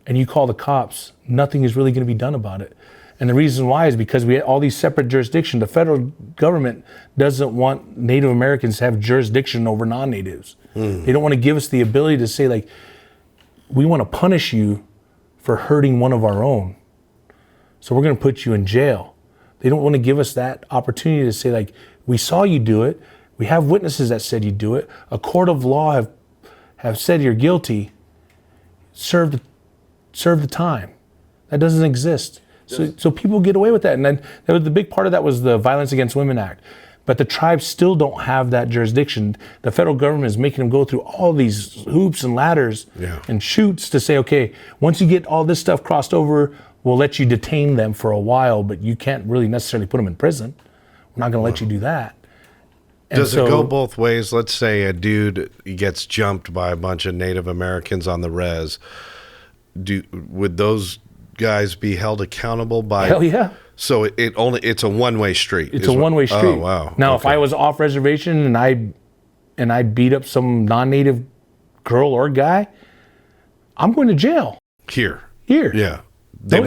and you call the cops, nothing is really going to be done about it. And the reason why is because we have all these separate jurisdictions. The federal government doesn't want Native Americans to have jurisdiction over non-natives. They don't want to give us the ability to say, like, we want to punish you for hurting one of our own, so we're going to put you in jail. They don't want to give us that opportunity to say, like, we saw you do it. We have witnesses that said you do it. A court of law have said you're guilty. Serve the time. That doesn't exist. So people get away with that. And then the big part of that was the Violence Against Women Act. But the tribes still don't have that jurisdiction. The federal government is making them go through all these hoops and ladders and chutes to say, okay, once you get all this stuff crossed over, we'll let you detain them for a while, but you can't really necessarily put them in prison. We're not going to let you do that. And Does it go both ways? Let's say a dude gets jumped by a bunch of Native Americans on the res. Would those guys be held accountable by? Hell yeah. So it's a one-way street. It's a one-way street. Oh, wow. Now, if I was off reservation and I beat up some non-native girl or guy, I'm going to jail. Here. Yeah. They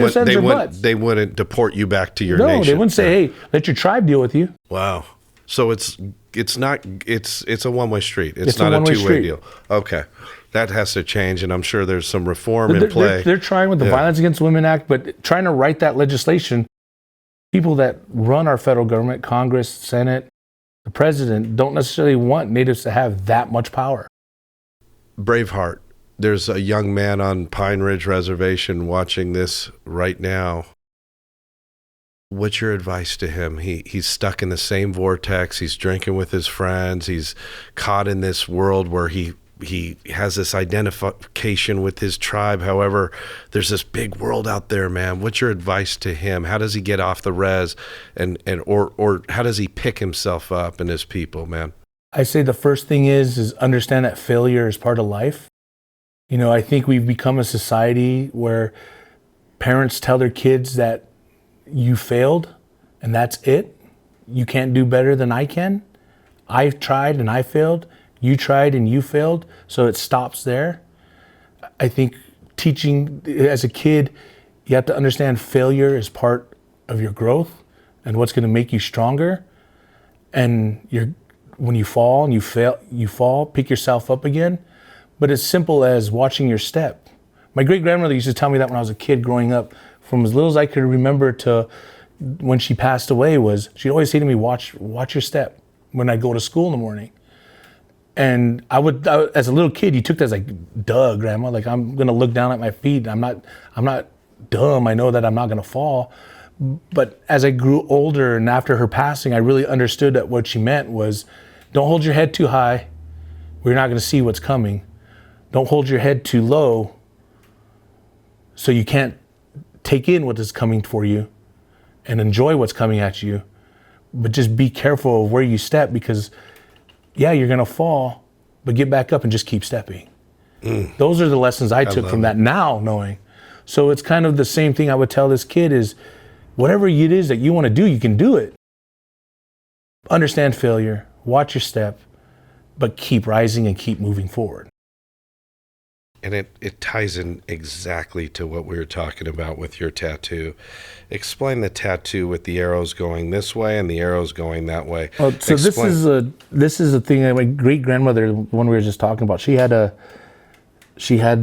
wouldn't deport you back to your nation. No, they wouldn't say, hey, let your tribe deal with you. Wow. So it's a one-way street. It's not a two-way deal. Okay. That has to change, and I'm sure there's some reform in play. They're trying with the Violence Against Women Act, but trying to write that legislation. People that run our federal government, Congress, Senate, the president, don't necessarily want natives to have that much power. BraveHeart. There's a young man on Pine Ridge Reservation watching this right now. What's your advice to him? He's stuck in the same vortex. He's drinking with his friends. He's caught in this world where he has this identification with his tribe. However, there's this big world out there, man. What's your advice to him? How does he get off the res, or how does he pick himself up and his people, man? I say the first thing is understand that failure is part of life. You know, I think we've become a society where parents tell their kids that you failed and that's it. You can't do better than I can. I've tried and I failed. You tried and you failed. So it stops there. I think teaching as a kid, you have to understand failure is part of your growth and what's going to make you stronger. And when you fall and you fall, pick yourself up again. But it's simple as watching your step. My great-grandmother used to tell me that when I was a kid growing up, from as little as I could remember to when she passed away, she'd always say to me, watch your step when I go to school in the morning. And I would, as a little kid, you took that as like, duh, grandma, like I'm gonna look down at my feet. I'm not dumb, I know that I'm not gonna fall. But as I grew older and after her passing, I really understood that what she meant was, don't hold your head too high, we're not gonna see what's coming. Don't hold your head too low so you can't take in what is coming for you and enjoy what's coming at you. But just be careful of where you step because, yeah, you're going to fall, but get back up and just keep stepping. Those are the lessons I took from that now knowing. So it's kind of the same thing I would tell this kid is whatever it is that you want to do, you can do it. Understand failure, watch your step, but keep rising and keep moving forward. And it ties in exactly to what we were talking about with your tattoo. Explain the tattoo with the arrows going this way and the arrows going that way. Oh, so this is a thing that my great grandmother, the one we were just talking about, she had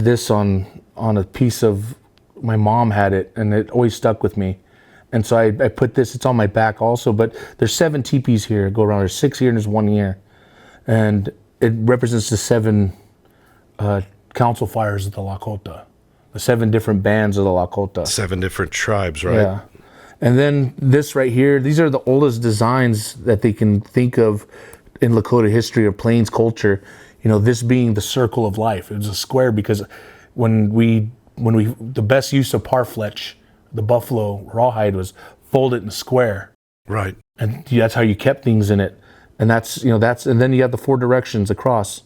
this on a piece of, my mom had it, and it always stuck with me. And so I put this, it's on my back also, but there's 7 teepees here, go around, there's 6 here and there's 1 here. And it represents the 7 council fires of the Lakota, the 7 different bands of the Lakota. 7 different tribes, right? Yeah. And then this right here, these are the oldest designs that they can think of in Lakota history or Plains culture. You know, this being the circle of life. It was a square because when we the best use of parfletch, the buffalo rawhide, was fold it in a square. Right. And that's how you kept things in it. And and then you have the 4 directions across.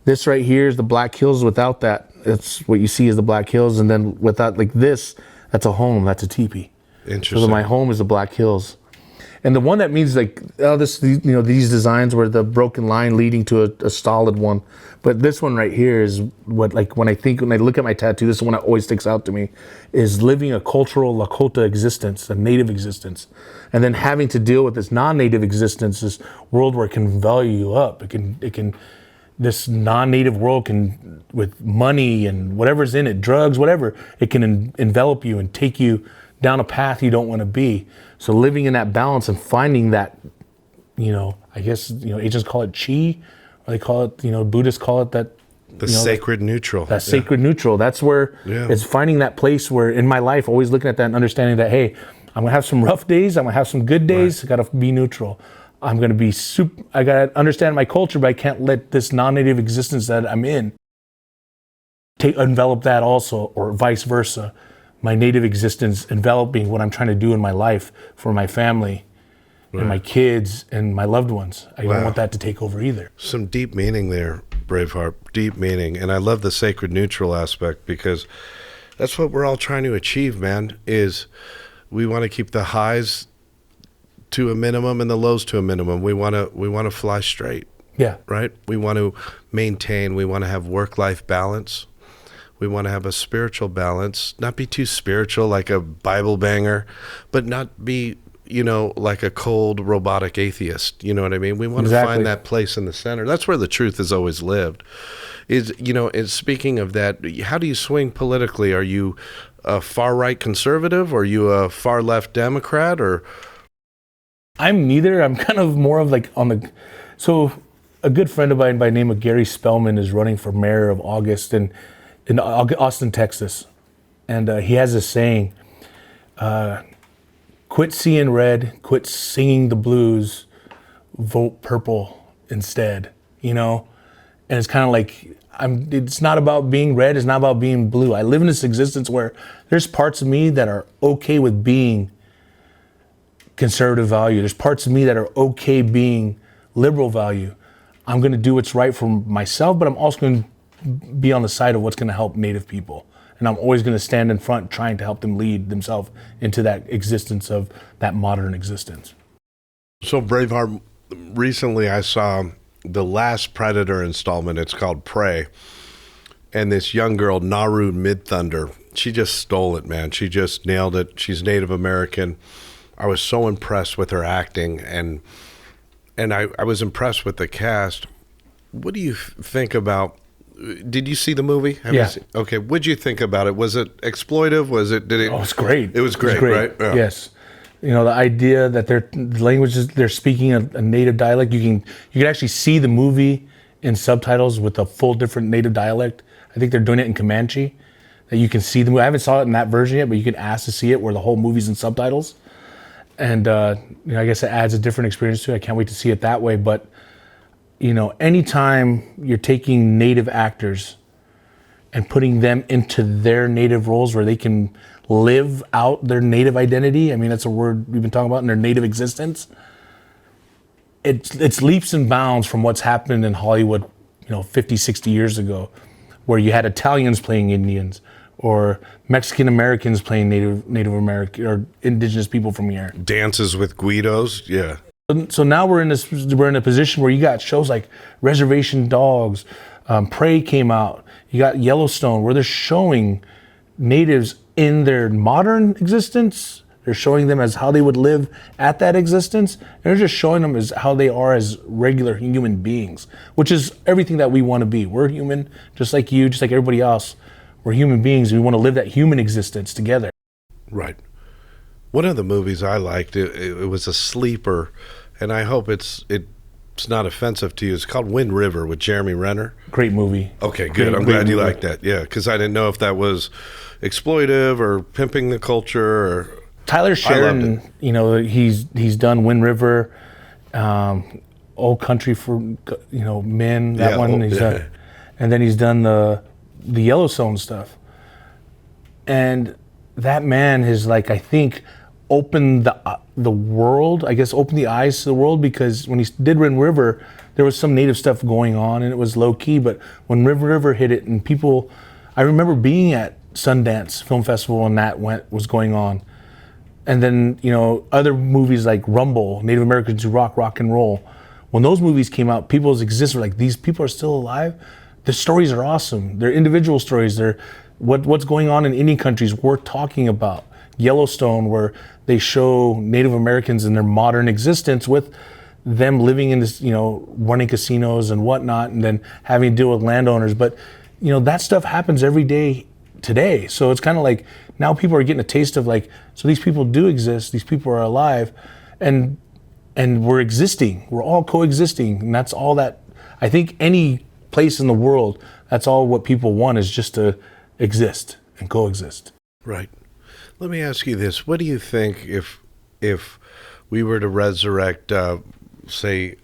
This right here is the Black Hills without that. It's what you see is the Black Hills. And then without like this, that's a home, that's a teepee. Interesting. So my home is the Black Hills. And the one that means like, these designs were the broken line leading to a solid one. But this one right here is what, like, when I look at my tattoo, this is the one that always sticks out to me, is living a cultural Lakota existence, a native existence. And then having to deal with this non-native existence, this world where it can value you up. This non-native world can, with money and whatever's in it, drugs, whatever, it can envelop you and take you down a path you don't want to be. So living in that balance and finding that, I guess, Asians call it chi, or they call it, Buddhists call it that. The sacred neutral. That sacred neutral. That's where it's finding that place where in my life, always looking at that and understanding that, hey, I'm going to have some rough days. I'm going to have some good days. I got to be neutral. I'm going to be I got to understand my culture, but I can't let this non-native existence that I'm in envelop that also, or vice versa. My native existence enveloping what I'm trying to do in my life for my family and my kids and my loved ones. I don't want that to take over either. Some deep meaning there, Braveheart, deep meaning. And I love the sacred neutral aspect, because that's what we're all trying to achieve, man, is we want to keep the highs to a minimum and the lows to a minimum. We want to fly straight. Yeah. Right? We want to maintain, we want to have work-life balance. We want to have a spiritual balance, not be too spiritual like a Bible banger, but not be, like a cold robotic atheist. You know what I mean? We want to find that place in the center. That's where the truth has always lived. Is speaking of that, how do you swing politically? Are you a far right conservative, or are you a far left Democrat, or? I'm neither. I'm kind of more of like so a good friend of mine by the name of Gary Spellman is running for mayor of Austin, Texas. And he has this saying, quit seeing red, quit singing the blues, vote purple instead, And it's kind of like, it's not about being red, it's not about being blue. I live in this existence where there's parts of me that are okay with being conservative value. There's parts of me that are okay being liberal value. I'm going to do what's right for myself, but I'm also going to be on the side of what's going to help Native people. And I'm always going to stand in front trying to help them lead themselves into that existence of that modern existence. So Braveheart, recently I saw the last Predator installment. It's called Prey. And this young girl, Naru Midthunder, she just stole it, man. She just nailed it. She's Native American. I was so impressed with her acting, and I was impressed with the cast. What do you think about? Did you see the movie? Okay. What'd you think about it? Was it exploitive? Oh, it's great. It was great, right? Yeah. Yes. The idea that the languages they're speaking a native dialect. You can actually see the movie in subtitles with a full different native dialect. I think they're doing it in Comanche. That you can see the movie. I haven't saw it in that version yet, but you can ask to see it where the whole movie's in subtitles. And, I guess it adds a different experience to it. I can't wait to see it that way. But, anytime you're taking native actors and putting them into their native roles where they can live out their native identity, I mean, that's a word we've been talking about in their native existence. It's leaps and bounds from what's happened in Hollywood, 50, 60 years ago, where you had Italians playing Indians, or Mexican Americans playing Native American or indigenous people from here. Dances with Guidos, yeah. So now we're in a position where you got shows like Reservation Dogs, Prey came out. You got Yellowstone, where they're showing natives in their modern existence. They're showing them as how they would live at that existence. And they're just showing them as how they are as regular human beings, which is everything that we want to be. We're human, just like you, just like everybody else. We're human beings. We want to live that human existence together. Right. One of the movies I liked, it was a sleeper, and I hope it's not offensive to you. It's called Wind River with Jeremy Renner. Great movie. Okay, good. I'm glad you liked that. Yeah, because I didn't know if that was exploitive or pimping the culture. Or Tyler Sheridan, he's done Wind River, Old Country for Men. That one. Done, and then he's done the Yellowstone stuff. And that man is like, I think, opened the world, I guess, opened the eyes to the world, because when he did Red River, there was some native stuff going on and it was low key. But when Red River hit it, and people, I remember being at Sundance Film Festival and that was going on. And then, you know, other movies like Rumble, Native Americans Who Rock and Roll. When those movies came out, people's existence were like, these people are still alive. The stories are awesome. They're individual stories. They're what's going on in Indian countries worth talking about. Yellowstone, where they show Native Americans in their modern existence with them living in this, you know, running casinos and whatnot, and then having to deal with landowners. But, you know, that stuff happens every day today. So it's kind of like now people are getting a taste of like, so these people do exist, these people are alive, and we're existing. We're all coexisting, and that's all that, I think any place in the world, that's all what people want, is just to exist and coexist. Right. Let me ask you this. What do you think if we were to resurrect, say,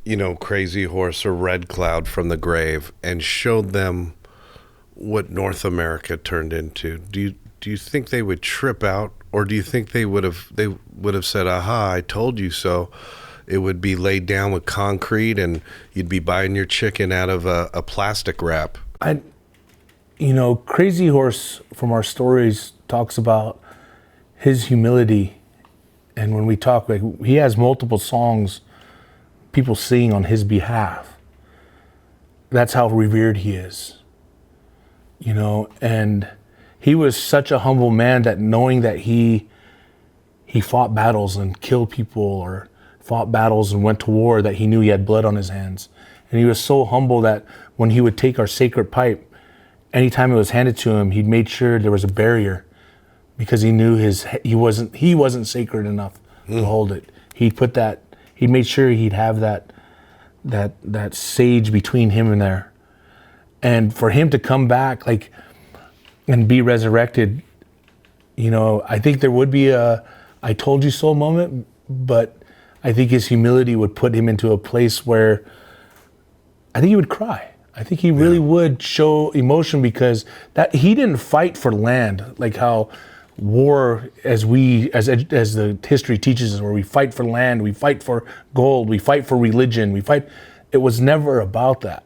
you know, Crazy Horse or Red Cloud from the grave and showed them what North America turned into? Do you think they would trip out, or do you think they would have said, "Aha, I told you so"? It would be laid down with concrete, and you'd be buying your chicken out of a plastic wrap. You know, Crazy Horse from our stories talks about his humility. And when we talk, like, he has multiple songs people sing on his behalf. That's how revered he is. You know, and he was such a humble man that knowing that he fought battles and killed people, or fought battles and went to war, that he knew he had blood on his hands. And he was so humble that when he would take our sacred pipe, anytime it was handed to him, he'd made sure there was a barrier, because he knew he wasn't sacred enough to hold it. He made sure he'd have that sage between him and there. And for him to come back, like, and be resurrected, you know, I think there would be a "I told you so" moment, but I think his humility would put him into a place where I think he would cry. I think he really would show emotion, because that he didn't fight for land like how war, as the history teaches us, where we fight for land, we fight for gold, we fight for religion, it was never about that.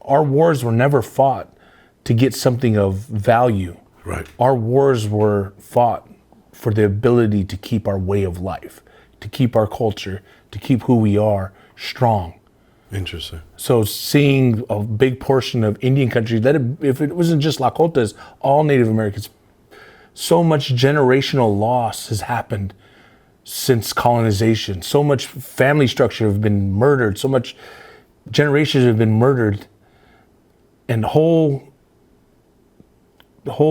Our wars were never fought to get something of value. Right. Our wars were fought for the ability to keep our way of life, to keep our culture, to keep who we are strong. Interesting. So seeing a big portion of Indian country, if it wasn't just Lakotas, all Native Americans, so much generational loss has happened since colonization. So much family structure have been murdered. So much generations have been murdered, and whole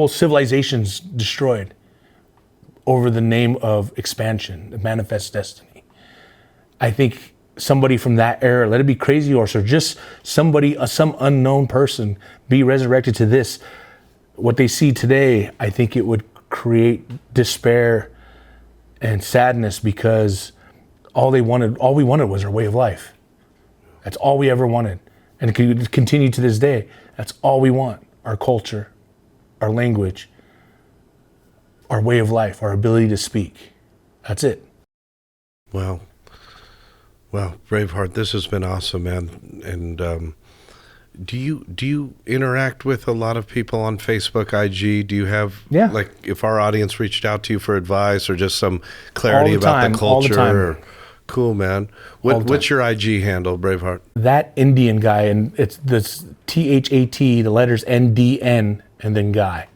civilizations destroyed over the name of expansion, the manifest destiny. I think somebody from that era, let it be Crazy Horse or just somebody, some unknown person, be resurrected to this, what they see today, I think it would create despair and sadness, because all we wanted was our way of life. That's all we ever wanted. And it could continue to this day. That's all we want. Our culture, our language, our way of life, our ability to speak. That's it. Wow. Well, BraveHeart, this has been awesome, man. And do you interact with a lot of people on Facebook, IG? Do you have, like, if our audience reached out to you for advice or just some clarity about the culture? All the time. Cool, man. What's your IG handle, BraveHeart? That Indian guy, and it's this THAT, the letters NDN, and then guy.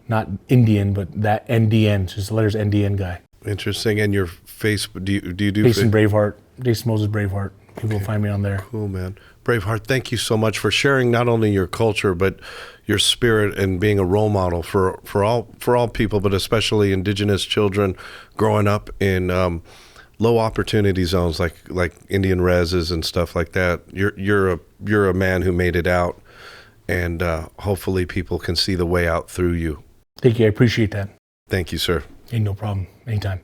Not Indian, but that NDN, just the letters NDN guy. Interesting. And your Facebook, do you do Jason BraveHeart, Jason Moses BraveHeart. People will find me on there. Cool, man. BraveHeart, thank you so much for sharing not only your culture but your spirit, and being a role model for all people, but especially Indigenous children growing up in low opportunity zones like Indian reses and stuff like that. You're a man who made it out, and hopefully people can see the way out through you. Thank you. I appreciate that. Thank you, sir. Ain't no problem. Anytime.